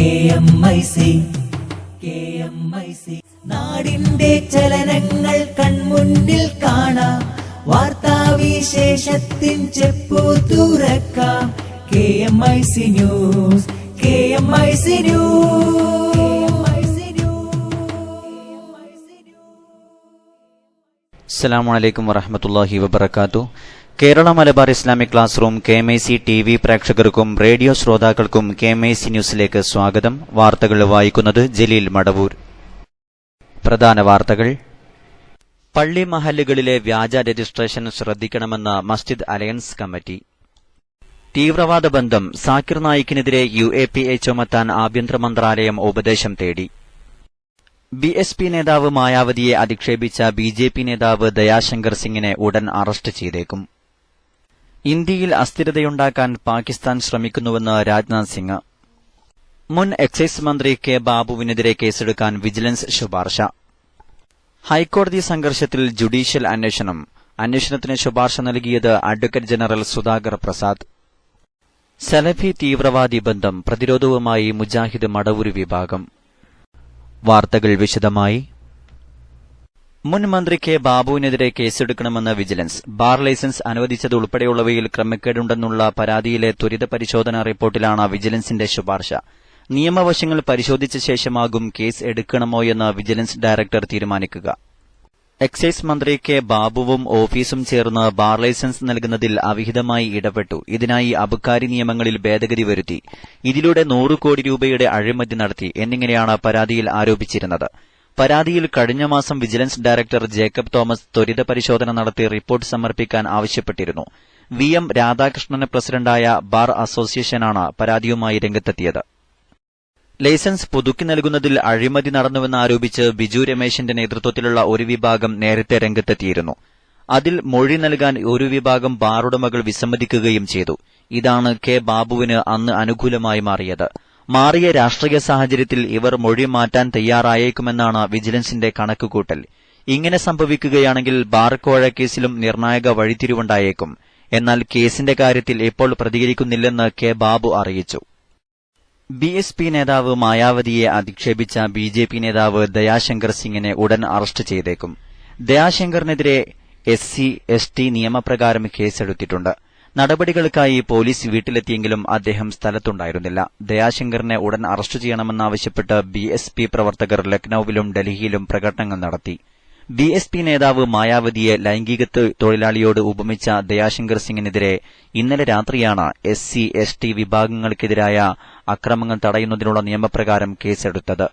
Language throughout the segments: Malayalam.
KMIC നാടിന്റെ ചലനങ്ങൾ കൺമുന്നിൽ കാണാം, വാർത്താവിശേഷത്തിൻ ചെപ്പു തുറക്കാം. KMIC news. അസ്സലാമു അലൈക്കും വറഹ്മത്തുള്ളാഹി വബറകാതുഹു. Kerala Malabar Islamic class room KMIC TV പ്രേക്ഷകർക്കും റേഡിയോ ശ്രോതാക്കൾക്കും KMIC ന്യൂസിലേക്ക് സ്വാഗതം. വാർത്തകൾ വായിക്കുന്നത് ജലീൽ മടവൂർ. പ്രധാന വാർത്തകൾ. പള്ളി മഹല്ലുകളിലെ വ്യാജ രജിസ്ട്രേഷൻ ശ്രദ്ധിക്കണമെന്ന് മസ്ജിദ് അലയൻസ് കമ്മിറ്റി. തീവ്രവാദ ബന്ധം സാക്കിർ നായിക്കിനെതിരെ UAPA ചുമത്താൻ ആഭ്യന്തര മന്ത്രാലയം ഉപദേശം തേടി. BSP നേതാവ് മായാവതിയെ അധിക്ഷേപിച്ച BJP നേതാവ് ദയാശങ്കർ സിംഗിനെ ഉടൻ അറസ്റ്റ് ചെയ്തേക്കും. ഇന്ത്യയിൽ അസ്ഥിരതയുണ്ടാക്കാൻ പാകിസ്ഥാൻ ശ്രമിക്കുന്നുവെന്ന് രാജ്നാഥ് സിംഗ്. മുൻ എക്സൈസ് മന്ത്രി K ബാബുവിനെതിരെ കേസെടുക്കാൻ വിജിലൻസ് ശുപാർശ. ഹൈക്കോടതി സംഘർഷത്തിൽ ജുഡീഷ്യൽ അന്വേഷണം. അന്വേഷണത്തിന് ശുപാർശ നൽകിയത് അഡ്വക്കേറ്റ് ജനറൽ സുധാകർ പ്രസാദ്. സലഫി തീവ്രവാദി ബന്ധം പ്രതിരോധവുമായി മുജാഹിദ് മടവൂർ വിഭാഗം. വാർത്തകൾ വിശദമായി. മുൻ മന്ത്രി K ബാബുവിനെതിരെ കേസെടുക്കണമെന്ന് വിജിലൻസ്. ബാർ ലൈസൻസ് അനുവദിച്ചതുൾപ്പെടെയുള്ളവയിൽ ക്രമക്കേടുണ്ടെന്നുള്ള പരാതിയിലെ ത്വരിത പരിശോധനാ റിപ്പോർട്ടിലാണ് വിജിലൻസിന്റെ ശുപാർശ. നിയമവശങ്ങൾ പരിശോധിച്ച ശേഷമാകും കേസ് എടുക്കണമോയെന്ന് വിജിലൻസ് ഡയറക്ടർ തീരുമാനിക്കുക. എക്സൈസ് മന്ത്രി K ബാബുവും ഓഫീസും ചേർന്ന് ബാർ ലൈസൻസ് നൽകുന്നതിൽ അവിഹിതമായി ഇടപെട്ടു. ഇതിനായി അബകാരി നിയമങ്ങളിൽ ഭേദഗതി വരുത്തി. ഇതിലൂടെ 100 കോടി രൂപയുടെ അഴിമതി നടത്തി എന്നിങ്ങനെയാണ് പരാതിയിൽ ആരോപിച്ചിരുന്നത്. പരാതിയിൽ കഴിഞ്ഞ മാസം വിജിലൻസ് ഡയറക്ടർ ജേക്കബ് തോമസ് ത്വരിത പരിശോധന നടത്തി റിപ്പോർട്ട് സമർപ്പിക്കാൻ ആവശ്യപ്പെട്ടിരുന്നു. VM രാധാകൃഷ്ണന് പ്രസിഡന്റായ ബാർ അസോസിയേഷനാണ് പരാതിയുമായി രംഗത്തെത്തിയത്. ലൈസൻസ് പുതുക്കി നൽകുന്നതിൽ അഴിമതി നടന്നുവെന്നാരോപിച്ച് ബിജു രമേശിന്റെ നേതൃത്വത്തിലുള്ള ഒരു വിഭാഗം നേരത്തെ രംഗത്തെത്തിയിരുന്നു. അതിൽ മൊഴി നൽകാൻ ഒരു വിഭാഗം ബാറുടമകൾ വിസമ്മതിക്കുകയും ചെയ്തു. ഇതാണ് K ബാബുവിന് അന്ന് അനുകൂലമായി മാറിയത്. മാറിയ രാഷ്ട്രീയ സാഹചര്യത്തിൽ ഇവർ മൊഴി മാറ്റാൻ തയ്യാറായേക്കുമെന്നാണ് വിജിലൻസിന്റെ കണക്കുകൂട്ടൽ. ഇങ്ങനെ സംഭവിക്കുകയാണെങ്കിൽ ബാർ കോഴ കേസിലും നിർണായക വഴിത്തിരിവുണ്ടായേക്കും. എന്നാൽ കേസിന്റെ കാര്യത്തിൽ ഇപ്പോൾ പ്രതികരിക്കുന്നില്ലെന്ന് K ബാബു അറിയിച്ചു. BSP നേതാവ് മായാവതിയെ അധിക്ഷേപിച്ച BJP നേതാവ് ദയാശങ്കർ സിംഗിനെ ഉടൻ അറസ്റ്റ് ചെയ്തേക്കും. ദയാശങ്കറിനെതിരെ SC/ST നിയമപ്രകാരം കേസെടുത്തിട്ടുണ്ട്. നടപടികൾക്കായി പോലീസ് വീട്ടിലെത്തിയെങ്കിലും അദ്ദേഹം സ്ഥലത്തുണ്ടായിരുന്നില്ല. ദയാശങ്കറിനെ ഉടൻ അറസ്റ്റ് ചെയ്യണമെന്നാവശ്യപ്പെട്ട് BSP പ്രവർത്തകർ ലക്നൌവിലും ഡൽഹിയിലും പ്രകടനങ്ങൾ നടത്തി. BSP നേതാവ് മായാവതിയെ ലൈംഗിക തൊഴിലാളിയോട് ഉപമിച്ച ദയാശങ്കർ സിംഗിനെതിരെ ഇന്നലെ രാത്രിയാണ് SC/ST വിഭാഗങ്ങൾക്കെതിരായ അക്രമങ്ങൾ തടയുന്നതിനുള്ള നിയമപ്രകാരം കേസെടുത്തത്.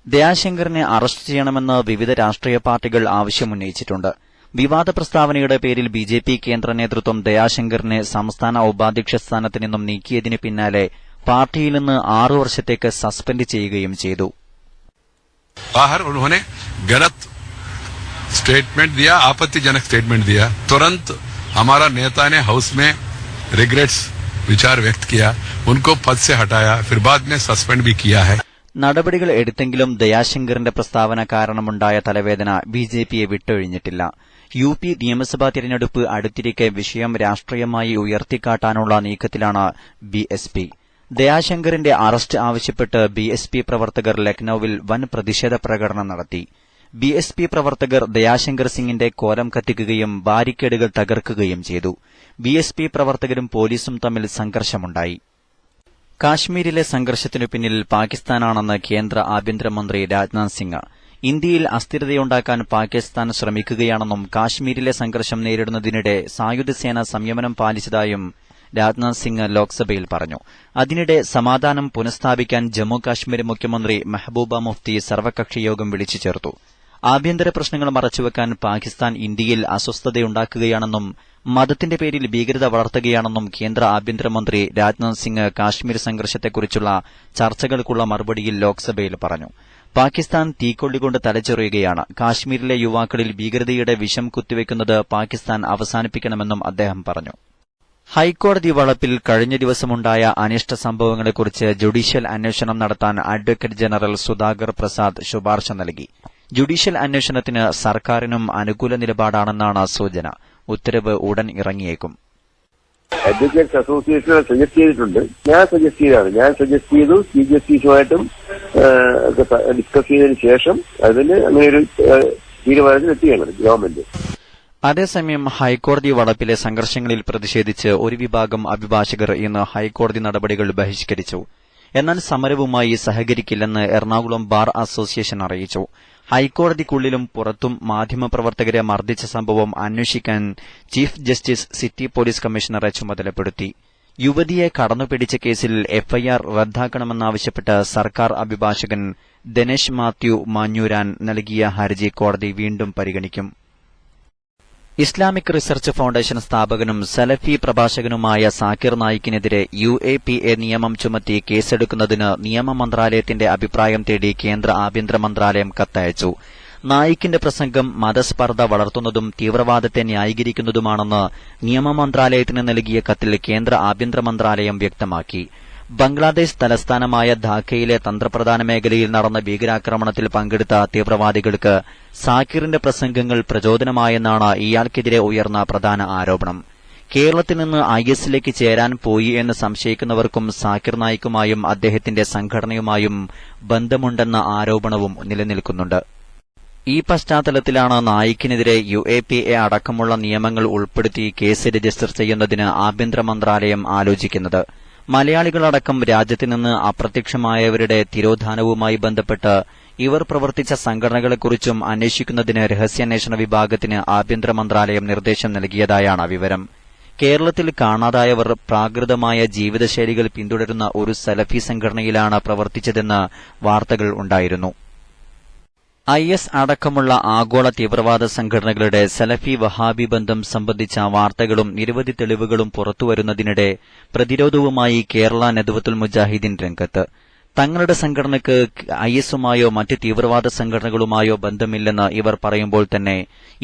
ദയാശങ്കറിനെ അറസ്റ്റ് ചെയ്യണമെന്ന് വിവിധ രാഷ്ട്രീയ പാർട്ടികൾ ആവശ്യമുന്നയിച്ചിട്ടുണ്ട്. വിവാദ പ്രസ്താവനയുടെ പേരിൽ BJP കേന്ദ്ര നേതൃത്വം ദയാശങ്കറിനെ സംസ്ഥാന ഉപാധ്യക്ഷ സ്ഥാനത്ത് നിന്നും നീക്കിയതിന് പിന്നാലെ പാർട്ടിയിൽ നിന്ന് 6 വർഷത്തേക്ക് സസ്പെൻഡ് ചെയ്യുകയും ചെയ്തു. स्टेटमेंट दिया, आपत्तिजनक स्टेटमेंट दिया. तुरंत हमारा नेता ने हाउस में रिग्रेट्स विचार व्यक्त किया, उनको पद से हटाया, फिर बाद में सस्पेंड भी किया है. നടപടികൾ എടുത്തെങ്കിലും ദയാശങ്കറിന്റെ പ്രസ്താവന കാരണമുണ്ടായ തലവേദന BJPയെ വിട്ടൊഴിഞ്ഞിട്ടില്ല. UP നിയമസഭാ തിരഞ്ഞെടുപ്പ് അടുത്തിരിക്കെ വിഷയം രാഷ്ട്രീയമായി ഉയർത്തിക്കാട്ടാനുള്ള നീക്കത്തിലാണ് BSP. ദയാശങ്കറിന്റെ അറസ്റ്റ് ആവശ്യപ്പെട്ട് BSP പ്രവർത്തകർ ലക്നൌവിൽ വൻ പ്രതിഷേധ പ്രകടനം നടത്തി. BSP പ്രവർത്തകർ ദയാശങ്കർ സിംഗിന്റെ കോലം കത്തിക്കുകയും ബാരിക്കേഡുകൾ തകർക്കുകയും ചെയ്തു. BSP പ്രവർത്തകരും പോലീസും തമ്മിൽ സംഘർഷമുണ്ടായി. കാശ്മീരിലെ സംഘർഷത്തിനു പിന്നിൽ പാകിസ്ഥാനാണെന്ന് കേന്ദ്ര ആഭ്യന്തരമന്ത്രി രാജ്നാഥ് സിംഗ്. ഇന്ത്യയിൽ അസ്ഥിരതയുണ്ടാക്കാൻ പാകിസ്ഥാൻ ശ്രമിക്കുകയാണെന്നും കാശ്മീരിലെ സംഘർഷം നേരിടുന്നതിനിടെ സായുധസേന സംയമനം പാലിച്ചതായും രാജ്നാഥ് സിംഗ് ലോക്സഭയിൽ പറഞ്ഞു. അതിനിടെ സമാധാനം പുനഃസ്ഥാപിക്കാൻ ജമ്മു കാശ്മീർ മുഖ്യമന്ത്രി മെഹബൂബ മുഫ്തി സർവകക്ഷി യോഗം വിളിച്ചു ചേർത്തു. ആഭ്യന്തര പ്രശ്നങ്ങൾ മറച്ചുവെക്കാൻ പാകിസ്ഥാൻ ഇന്ത്യയിൽ അസ്വസ്ഥതയുണ്ടാക്കുകയാണെന്നും മതത്തിന്റെ പേരിൽ ഭീകരത വളർത്തുകയാണെന്നും കേന്ദ്ര ആഭ്യന്തരമന്ത്രി രാജ്നാഥ് സിംഗ് കാശ്മീർ സംഘർഷത്തെക്കുറിച്ചുള്ള ചർച്ചകൾക്കുള്ള മറുപടിയിൽ ലോക്സഭയിൽ പറഞ്ഞു. പാകിസ്ഥാൻ തീക്കൊള്ളികൊണ്ട് തലച്ചൊറിയുകയാണ്. കാശ്മീരിലെ യുവാക്കളിൽ ഭീകരതയുടെ വിഷം കുത്തിവെക്കുന്നത് പാകിസ്ഥാൻ അവസാനിപ്പിക്കണമെന്നും അദ്ദേഹം പറഞ്ഞു. ഹൈക്കോടതി വളപ്പിൽ കഴിഞ്ഞ ദിവസമുണ്ടായ അനിഷ്ട സംഭവങ്ങളെക്കുറിച്ച് ജുഡീഷ്യൽ അന്വേഷണം നടത്താൻ അഡ്വക്കേറ്റ് ജനറൽ സുധാകർ പ്രസാദ് ശുപാർശ നൽകി. ജുഡീഷ്യൽ അന്വേഷണത്തിന് സർക്കാരിനും അനുകൂല നിലപാടാണെന്നാണ് സൂചന. ഉത്തരവ് ഉടൻ ഇറങ്ങിയേക്കും. അഡ്വക്കേറ്റ്സ് അസോസിയേഷൻ സജസ്റ്റ് ചെയ്തിട്ടുണ്ട്. ഞാൻ സജസ്റ്റ് ചെയ്തു ചീഫ് ജസ്റ്റിസുമായിട്ടും ഡിസ്കസ് ചെയ്തതിനു ശേഷം അതിന് അങ്ങനെ ഒരു തീരുമാനത്തിൽ എത്തിയാണ് ഗവൺമെന്റ്. അതേസമയം ഹൈക്കോടതി വളപ്പിലെ സംഘർഷങ്ങളിൽ പ്രതിഷേധിച്ച് ഒരു വിഭാഗം അഭിഭാഷകർ ഇന്ന് ഹൈക്കോടതി നടപടികൾ ബഹിഷ്കരിച്ചു. എന്നാൽ സമരവുമായി സഹകരിക്കില്ലെന്ന് എറണാകുളം ബാർ അസോസിയേഷൻ അറിയിച്ചു. ഹൈക്കോടതിക്കുള്ളിലും പുറത്തും മാധ്യമപ്രവർത്തകരെ മർദ്ദിച്ച സംഭവം അന്വേഷിക്കാൻ ചീഫ് ജസ്റ്റിസ് സിറ്റി പോലീസ് കമ്മീഷണറെ ചുമതലപ്പെടുത്തി. യുവതിയെ കടന്നുപിടിച്ച കേസിൽ എഫ്ഐആർ റദ്ദാക്കണമെന്നാവശ്യപ്പെട്ട് സർക്കാർ അഭിഭാഷകൻ ദിനേശ് മാത്യു മാഞ്ഞൂരാൻ നൽകിയ ഹർജി കോടതി വീണ്ടും പരിഗണിക്കും. ഇസ്ലാമിക് റിസർച്ച് ഫൌണ്ടേഷൻ സ്ഥാപകനും സലഫി പ്രഭാഷകനുമായ സാക്കിർ നായിക്കിനെതിരെ UAPA നിയമം ചുമത്തി കേസെടുക്കുന്നതിന് നിയമമന്ത്രാലയത്തിന്റെ അഭിപ്രായം തേടി കേന്ദ്ര ആഭ്യന്തര മന്ത്രാലയം കത്തയച്ചു. നായിക്കിന്റെ പ്രസംഗം മതസ്പർദ്ധ വളർത്തുന്നതും തീവ്രവാദത്തെ ന്യായീകരിക്കുന്നതുമാണെന്ന് നിയമമന്ത്രാലയത്തിന് നൽകിയ കത്തിൽ കേന്ദ്ര ആഭ്യന്തര മന്ത്രാലയം വ്യക്തമാക്കി. ബംഗ്ലാദേശ് തലസ്ഥാനമായ ധാക്കയിലെ തന്ത്രപ്രധാന മേഖലയിൽ നടന്ന ഭീകരാക്രമണത്തിൽ പങ്കെടുത്ത തീവ്രവാദികൾക്ക് സാക്കിറിന്റെ പ്രസംഗങ്ങൾ പ്രചോദനമായെന്നാണ് ഇയാൾക്കെതിരെ ഉയർന്ന പ്രധാന ആരോപണം. കേരളത്തിൽ നിന്ന് ISലേക്ക് ചേരാൻ പോയി എന്ന് സംശയിക്കുന്നവർക്കും സാക്കിർ നായിക്കുമായും അദ്ദേഹത്തിന്റെ സംഘടനയുമായും ബന്ധമുണ്ടെന്ന ആരോപണവും നിലനിൽക്കുന്നുണ്ട്. ഈ പശ്ചാത്തലത്തിലാണ് നായിക്കിനെതിരെ UAPA അടക്കമുള്ള നിയമങ്ങൾ ഉൾപ്പെടുത്തി കേസ് രജിസ്റ്റർ ചെയ്യുന്നതിന് ആഭ്യന്തര മന്ത്രാലയം ആലോചിക്കുന്നത്. മലയാളികളടക്കം രാജ്യത്ത് നിന്ന് അപ്രത്യക്ഷമായവരുടെ തിരോധാനവുമായി ബന്ധപ്പെട്ട് ഇവർ പ്രവർത്തിച്ച സംഘടനകളെക്കുറിച്ചും അന്വേഷിക്കുന്നതിന് രഹസ്യാന്വേഷണ വിഭാഗത്തിന് ആഭ്യന്തര മന്ത്രാലയം നിർദ്ദേശം നൽകിയതായാണ് വിവരം. കേരളത്തിൽ കാണാതായവർ പ്രാകൃതമായ ജീവിതശൈലികൾ പിന്തുടരുന്ന ഒരു സലഫി സംഘടനയിലാണ് പ്രവർത്തിച്ചതെന്ന് വാർത്തകൾ ഉണ്ടായിരുന്നു. IS അടക്കമുള്ള ആഗോള തീവ്രവാദ സംഘടനകളുടെ സലഫി വഹാബി ബന്ധം സംബന്ധിച്ച വാർത്തകളും നിരവധി തെളിവുകളും പുറത്തുവരുന്നതിനിടെ പ്രതിരോധവുമായി കേരള നദ്വത്തുൽ മുജാഹിദീൻ രംഗത്ത്. തങ്ങളുടെ സംഘടനയ്ക്ക് ISുമായോ മറ്റ് തീവ്രവാദ സംഘടനകളുമായോ ബന്ധമില്ലെന്ന് ഇവർ പറയുമ്പോൾ തന്നെ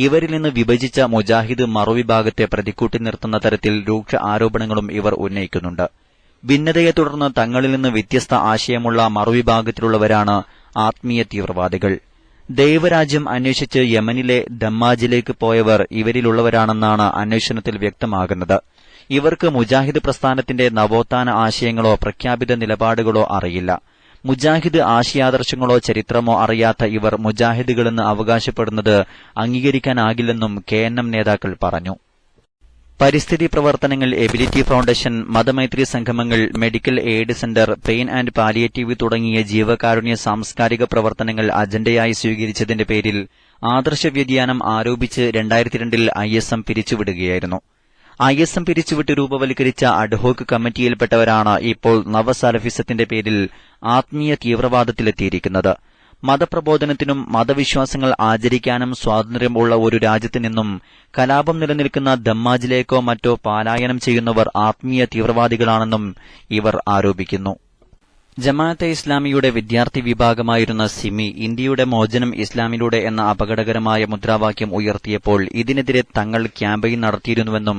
ഇവരിൽ നിന്ന് വിഭജിച്ച മുജാഹിദ് മറുവിഭാഗത്തെ പ്രതിക്കൂട്ടി നിർത്തുന്ന തരത്തിൽ രൂക്ഷ ആരോപണങ്ങളും ഇവർ ഉന്നയിക്കുന്നുണ്ട്. ഭിന്നതയെ തുടർന്ന് തങ്ങളിൽ നിന്ന് വ്യത്യസ്ത ആശയമുള്ള മറുവിഭാഗത്തിലുള്ളവരാണ് ആത്മീയ തീവ്രവാദികൾ. ദൈവരാജ്യം അന്വേഷിച്ച് യമനിലെ ദമ്മാജിലേക്ക് പോയവർ ഇവരിലുള്ളവരാണെന്നാണ് അന്വേഷണത്തിൽ വ്യക്തമാകുന്നത്. ഇവർക്ക് മുജാഹിദ് പ്രസ്ഥാനത്തിന്റെ നവോത്ഥാന ആശയങ്ങളോ പ്രഖ്യാപിത നിലപാടുകളോ അറിയില്ല. മുജാഹിദ് ആശയാദർശങ്ങളോ ചരിത്രമോ അറിയാത്ത ഇവർ മുജാഹിദുകളെന്ന് അവകാശപ്പെടുന്നത് അംഗീകരിക്കാനാകില്ലെന്നും KNM നേതാക്കൾ പറഞ്ഞു. പരിസ്ഥിതി പ്രവർത്തനങ്ങൾ, എബിലിറ്റി ഫൌണ്ടേഷൻ, മതമൈത്രി സംഗമങ്ങൾ, medical aid centre, pain and palliative തുടങ്ങിയ ജീവകാരുണ്യ സാംസ്കാരിക പ്രവർത്തനങ്ങൾ അജണ്ടയായി സ്വീകരിച്ചതിന്റെ പേരിൽ ആദർശ വ്യതിയാനം ആരോപിച്ച് 2002 ISM പിരിച്ചുവിടുകയായിരുന്നു. ISM പിരിച്ചുവിട്ട് രൂപവൽക്കരിച്ച അഡ്ഹോക് കമ്മിറ്റിയിൽപ്പെട്ടവരാണ് ഇപ്പോൾ നവസലഫിസത്തിന്റെ പേരിൽ ആത്മീയ തീവ്രവാദത്തിലെത്തിയിരിക്കുന്നത്. മതപ്രബോധനത്തിനും മതവിശ്വാസങ്ങൾ ആചരിക്കാനും സ്വാതന്ത്ര്യമുള്ള ഒരു രാജ്യത്തു നിന്നും കലാപം നിലനിൽക്കുന്ന ദമ്മാജിലേക്കോ മറ്റോ പലായനം ചെയ്യുന്നവർ ആത്മീയ തീവ്രവാദികളാണെന്നും ഇവർ ആരോപിക്കുന്നു. ജമാഅത്തെ ഇസ്ലാമിയുടെ വിദ്യാർത്ഥി വിഭാഗമായിരുന്ന സിമി ഇന്ത്യയുടെ മോചനം ഇസ്ലാമിലൂടെ എന്ന അപകടകരമായ മുദ്രാവാക്യം ഉയർത്തിയപ്പോൾ ഇതിനെതിരെ തങ്ങൾ ക്യാമ്പയിൻ നടത്തിയിരുന്നുവെന്നും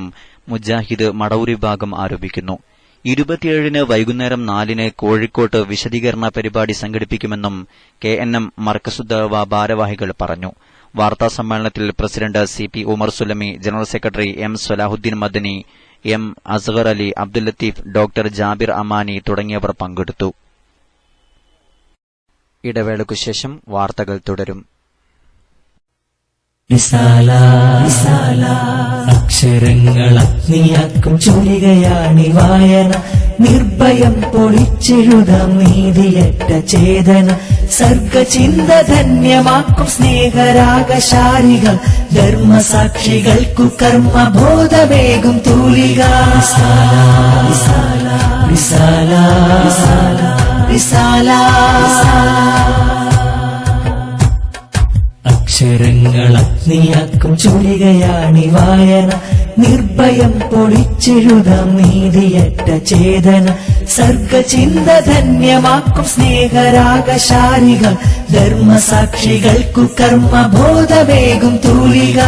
മുജാഹിദ് മടവൂർ വിഭാഗം ആരോപിക്കുന്നു. 27 വൈകുന്നേരം 4 കോഴിക്കോട്ട് വിശദീകരണ പരിപാടി സംഘടിപ്പിക്കുമെന്നും KNM മർക്കസുദ്ദഅവ ഭാരവാഹികൾ പറഞ്ഞു. വാർത്താസമ്മേളനത്തിൽ president CP Umar Sulami, general secretary M Swalahuddin Madani, M Asgar Ali, Abdul Latheef, doctor Jabir Amani തുടങ്ങിയവർ പങ്കെടുത്തു. ഇടവേളയ്ക്കുശേഷം വാർത്തകൾ തുടരും. അക്ഷരങ്ങൾ അഗ്നിയാക്കും ചുരികയാണി വായന, നിർഭയം പൊളിച്ചെഴുതാം നീതിയറ്റ ചേതന, സർഗചിന്ത ധന്യമാക്കും സ്നേഹരാഗശാരികൾ, ധർമ്മസാക്ഷികൾക്കു കർമ്മബോധമേകും തൂലിക. അക്ഷരങ്ങൾ അഗ്നിയാക്കും ചുരികയാണി വായന, നിർഭയം പൊളിച്ചെഴുതാം നീതിയറ്റ ചേതന, സർഗചിന്ത ധന്യമാക്കും സ്നേഹരാഗശാരികൾ, ധർമ്മസാക്ഷികൾക്കു കർമ്മബോധമേകും തൂലിക.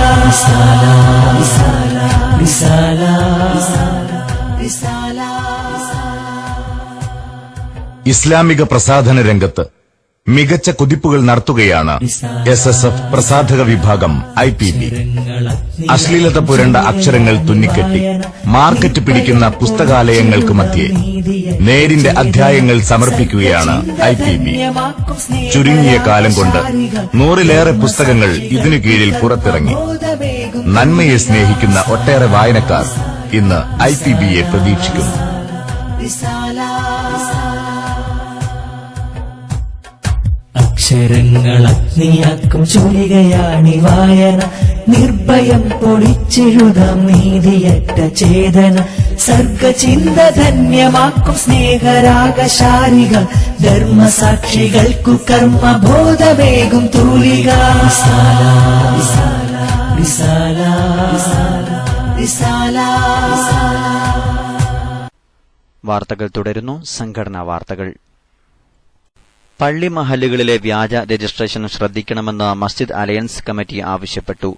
ഇസ്ലാമിക പ്രസാധന രംഗത്ത് മികച്ച കുതിപ്പുകൾ നടത്തുകയാണ് SSF പ്രസാധക വിഭാഗം IPB. അശ്ലീലത പുരണ്ട അക്ഷരങ്ങൾ തുന്നിക്കെട്ടി മാർക്കറ്റ് പിടിക്കുന്ന പുസ്തകാലയങ്ങൾക്ക് മധ്യേ നേരിന്റെ അധ്യായങ്ങൾ സമർപ്പിക്കുകയാണ് IPB. ചുരുങ്ങിയ കാലം കൊണ്ട് 100-ലേറെ പുസ്തകങ്ങൾ ഇതിനു കീഴിൽ പുറത്തിറങ്ങി. നന്മയെ സ്നേഹിക്കുന്ന ഒട്ടേറെ വായനക്കാർ ഇന്ന് IPBയെ പ്രതീക്ഷിക്കുന്നു. അക്ഷരങ്ങൾ അഗ്നിയാക്കും ചുരികയാണി വായന, നിർഭയം പൊളിച്ചെഴുതാം നീതിയറ്റ ചേതന, സർഗചിന്ത ധന്യമാക്കും സ്നേഹരാഗശാരികൾ, ധർമ്മസാക്ഷികൾക്കു കർമ്മബോധവേഗം തൂലിക. വാർത്തകൾ തുടരുന്നു. സംഘടനാ വാർത്തകൾ. പള്ളി മഹല്ലുകളിലെ വ്യാജ രജിസ്ട്രേഷൻ ശ്രദ്ധിക്കണമെന്ന് മസ്ജിദ് അലയൻസ് കമ്മിറ്റി ആവശ്യപ്പെട്ടു.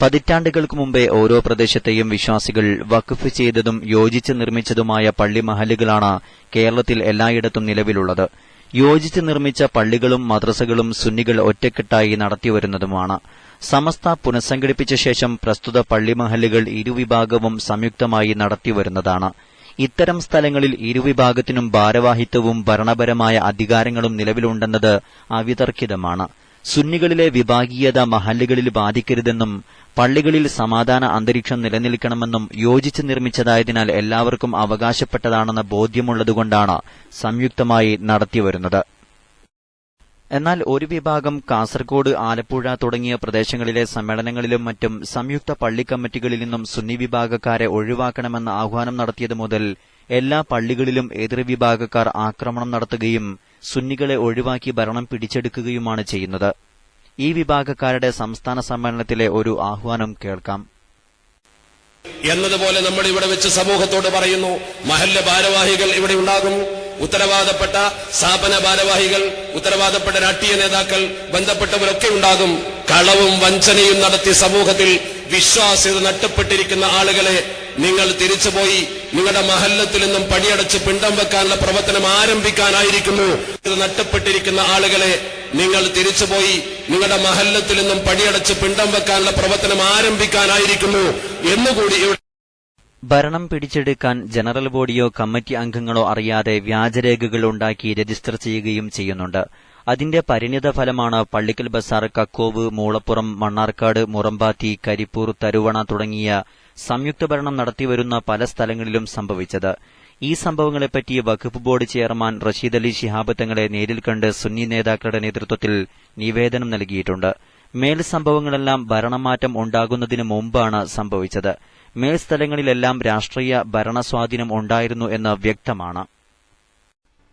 പതിറ്റാണ്ടുകൾക്ക് മുമ്പേ ഓരോ പ്രദേശത്തെയും വിശ്വാസികൾ വഖഫ് ചെയ്തതും യോജിച്ച് നിർമ്മിച്ചതുമായ പള്ളി മഹല്ലുകളാണ് കേരളത്തിൽ എല്ലായിടത്തും നിലവിലുള്ളത്. യോജിച്ച് നിർമ്മിച്ച പള്ളികളും മദ്രസകളും സുന്നികൾ ഒറ്റക്കെട്ടായി നടത്തിവരുന്നതുമാണ്. സമസ്ത പുനഃസംഘടിപ്പിച്ച ശേഷം പ്രസ്തുത പള്ളി മഹല്ലുകൾ ഇരുവിഭാഗവും സംയുക്തമായി നടത്തിവരുന്നതാണ്. ഇത്തരം സ്ഥലങ്ങളിൽ ഇരുവിഭാഗത്തിനും ഭാരവാഹിത്വവും ഭരണപരമായ അധികാരങ്ങളും നിലവിലുണ്ടെന്നത് അവിതർക്കിതമാണ്. സുന്നികളിലെ വിഭാഗീയത മഹല്ലുകളിൽ ബാധിക്കരുതെന്നും പള്ളികളിൽ സമാധാന അന്തരീക്ഷം നിലനിൽക്കണമെന്നും യോജിച്ച് നിർമ്മിച്ചതായതിനാൽ എല്ലാവർക്കും അവകാശപ്പെട്ടതാണെന്ന ബോധ്യമുള്ളതുകൊണ്ടാണ് സംയുക്തമായി നടത്തിവരുന്നത്. എന്നാൽ ഒരു വിഭാഗം കാസർകോട്, ആലപ്പുഴ തുടങ്ങിയ പ്രദേശങ്ങളിലെ സമ്മേളനങ്ങളിലും മറ്റും സംയുക്ത പള്ളി കമ്മിറ്റികളിൽ നിന്നും സുന്നി വിഭാഗക്കാരെ ഒഴിവാക്കണമെന്ന് ആഹ്വാനം നടത്തിയത് മുതൽ എല്ലാ പള്ളികളിലും എതിർവിഭാഗക്കാർ ആക്രമണം നടത്തുകയും സുന്നികളെ ഒഴിവാക്കി ഭരണം പിടിച്ചെടുക്കുകയുമാണ് ചെയ്യുന്നത്. ഈ വിഭാഗക്കാരുടെ സംസ്ഥാന സമ്മേളനത്തിലെ ഒരു ആഹ്വാനം കേൾക്കാം. എന്നതുപോലെ നമ്മൾ ഇവിടെ വെച്ച് സമൂഹത്തോട് പറയുന്നു, മഹല്ല ഭാരവാഹികൾ ഇവിടെ ഉണ്ടാകും, ഉത്തരവാദപ്പെട്ട സ്ഥാപന ഭാരവാഹികൾ, ഉത്തരവാദപ്പെട്ട രാഷ്ട്രീയ നേതാക്കൾ, ബന്ധപ്പെട്ടവരൊക്കെ ഉണ്ടാകും. കളവും വഞ്ചനയും നടത്തി സമൂഹത്തിൽ വിശ്വാസ്യത നഷ്ടപ്പെട്ടിരിക്കുന്ന ആളുകളെ നിങ്ങൾ തിരിച്ചുപോയി നിങ്ങളുടെ മഹല്ലത്തിൽ നിന്നും പണിയടച്ച് പിണ്ടം വെക്കാനുള്ള പ്രവർത്തനം ആരംഭിക്കാനായിരിക്കുന്നു. ഇത് നഷ്ടപ്പെട്ടിരിക്കുന്ന ആളുകളെ നിങ്ങൾ തിരിച്ചുപോയി നിങ്ങളുടെ മഹല്ലത്തിൽ നിന്നും പണിയടച്ച് പിണ്ടം വെക്കാനുള്ള പ്രവർത്തനം ആരംഭിക്കാനായിരിക്കുന്നു എന്നുകൂടി ഭരണം പിടിച്ചെടുക്കാൻ ജനറൽ ബോഡിയോ കമ്മിറ്റി അംഗങ്ങളോ അറിയാതെ വ്യാജരേഖകൾ ഉണ്ടാക്കി രജിസ്റ്റർ ചെയ്യുകയും ചെയ്യുന്നുണ്ട്. അതിന്റെ പരിണിത ഫലമാണ് പള്ളിക്കൽ ബസാർ, കക്കോവ്, മൂളപ്പുറം, മണ്ണാർക്കാട്, മുറമ്പാത്തി, കരിപ്പൂർ, തരുവണ തുടങ്ങിയ സംയുക്ത ഭരണം നടത്തിവരുന്ന പല സ്ഥലങ്ങളിലും സംഭവിച്ചത്. ഈ സംഭവങ്ങളെപ്പറ്റി വഖഫ് ബോർഡ് ചെയർമാൻ റഷീദ് അലി ശിഹാബ് തങ്ങളെ നേരിൽ കണ്ട് സുന്നി നേതാക്കളുടെ നേതൃത്വത്തിൽ നിവേദനം നൽകിയിട്ടുണ്ട്. മേൽ സംഭവങ്ങളെല്ലാം ഭരണമാറ്റം ഉണ്ടാകുന്നതിന് മുമ്പാണ് സംഭവിച്ചത്. മേൽ സ്ഥലങ്ങളിലെല്ലാം രാഷ്ട്രീയ ഭരണസ്വാധീനം ഉണ്ടായിരുന്നു എന്ന് വ്യക്തമാണ്.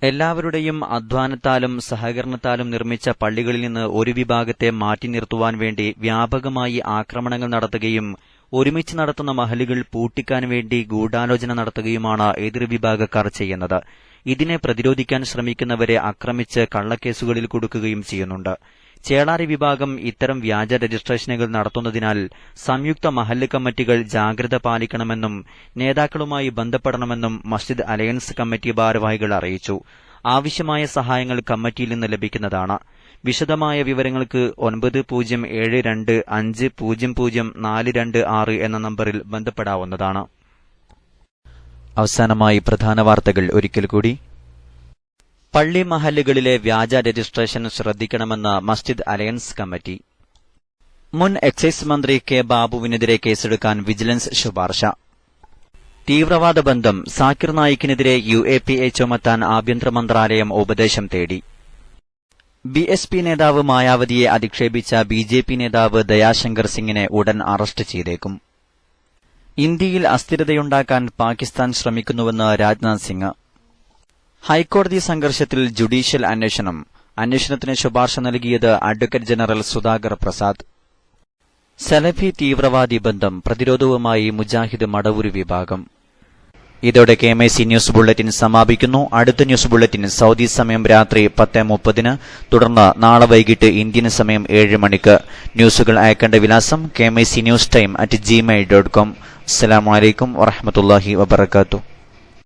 എല്ലാവരുടെയും അധ്വാനത്താലും സഹകരണത്താലും നിർമ്മിച്ച പള്ളികളിൽ നിന്ന് ഒരു വിഭാഗത്തെ മാറ്റി നിർത്തുവാൻ വേണ്ടി വ്യാപകമായി ആക്രമണങ്ങൾ നടത്തുകയും ഒരുമിച്ച് നടത്തുന്ന മഹലുകൾ പൂട്ടിക്കാൻ വേണ്ടി ഗൂഢാലോചന നടത്തുകയുമാണ് എതിർവിഭാഗക്കാർ ചെയ്യുന്നത്. ഇതിനെ പ്രതിരോധിക്കാൻ ശ്രമിക്കുന്നവരെ ആക്രമിച്ച് കള്ളക്കേസുകളിൽ കൊടുക്കുകയും ചെയ്യുന്നുണ്ട്. ചേളാരി വിഭാഗം ഇത്തരം വ്യാജ രജിസ്ട്രേഷനുകൾ നടത്തുന്നതിനാൽ സംയുക്ത മഹല്ല് കമ്മിറ്റികൾ ജാഗ്രത പാലിക്കണമെന്നും നേതാക്കളുമായി ബന്ധപ്പെടണമെന്നും മസ്ജിദ് അലയൻസ് കമ്മിറ്റി ഭാരവാഹികൾ അറിയിച്ചു. ആവശ്യമായ സഹായങ്ങൾ കമ്മിറ്റിയിൽ നിന്ന് ലഭിക്കുന്നതാണ്. വിശദമായ വിവരങ്ങൾക്ക് 9072500426 എന്ന നമ്പറിൽ ബന്ധപ്പെടാവുന്നതാണ്. അവസാനമായി പ്രധാന വാർത്തകൾ ഒരിക്കൽ കൂടി. പള്ളി മഹല്ലുകളിലെ വ്യാജ രജിസ്ട്രേഷൻ ശ്രദ്ധിക്കണമെന്ന് മസ്ജിദ് അലയൻസ് കമ്മിറ്റി. മുൻ എക്സൈസ് മന്ത്രി കെ ബാബുവിനെതിരെ കേസെടുക്കാൻ വിജിലൻസ് ശുപാർശ. തീവ്രവാദ ബന്ധം സാക്കിർ നായിക്കിനെതിരെ UAPA ചുമത്താൻ ആഭ്യന്തര മന്ത്രാലയം ഉപദേശം തേടി. BSP നേതാവ് മായാവതിയെ അധിക്ഷേപിച്ച BJP നേതാവ് ദയാശങ്കർ സിംഗിനെ ഉടൻ അറസ്റ്റ് ചെയ്തേക്കും. ഇന്ത്യയിൽ അസ്ഥിരതയുണ്ടാക്കാൻ പാകിസ്ഥാൻ ശ്രമിക്കുന്നുവെന്ന് രാജ്നാഥ് സിംഗ്. ഹൈക്കോടതി സംഘർഷത്തിൽ ജുഡീഷ്യൽ അന്വേഷണത്തിന് ശുപാർശ നൽകിയത് അഡ്വക്കേറ്റ് ജനറൽ സുധാകർ പ്രസാദ്. സലഫി തീവ്രവാദി ബന്ധം പ്രതിരോധവുമായി മുജാഹിദ് മടവൂർ വിഭാഗം. ഇതോടെ KMIC ന്യൂസ് ബുള്ളറ്റിൻ സമാപിക്കുന്നു. അടുത്ത ന്യൂസ് ബുള്ളറ്റിൻ സൗദി സമയം രാത്രി 10:30, തുടർന്ന് നാളെ വൈകിട്ട് ഇന്ത്യൻ സമയം 7 മണിക്ക്. ന്യൂസുകൾ അയക്കേണ്ട വിലാസം KMIC newstime@gmail.com. അസ്സലാമു അലൈക്കും വറഹ്മത്തുള്ളാഹി വബറകാതുഹു.